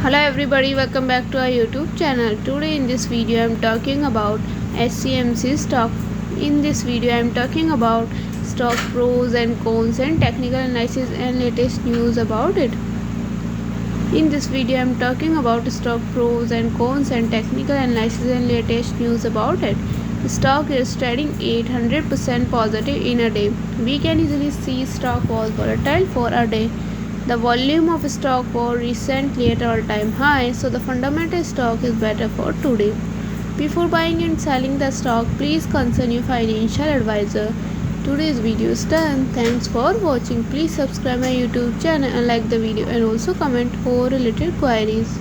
Hello everybody, welcome back to our YouTube channel. Today in this video I am talking about HCMC stock. In this video I am talking about stock pros and cons and technical analysis and latest news about it. In this video I am talking about stock pros and cons and technical analysis and latest news about it. The stock is trading 800% positive in a day. We can easily see stock was volatile for a day. The volume of stock was recently at all-time high, so the fundamental stock is better for today. Before buying and selling the stock, please consult your financial advisor. Today's video is done. Thanks for watching. Please subscribe my YouTube channel and like the video and also comment for related queries.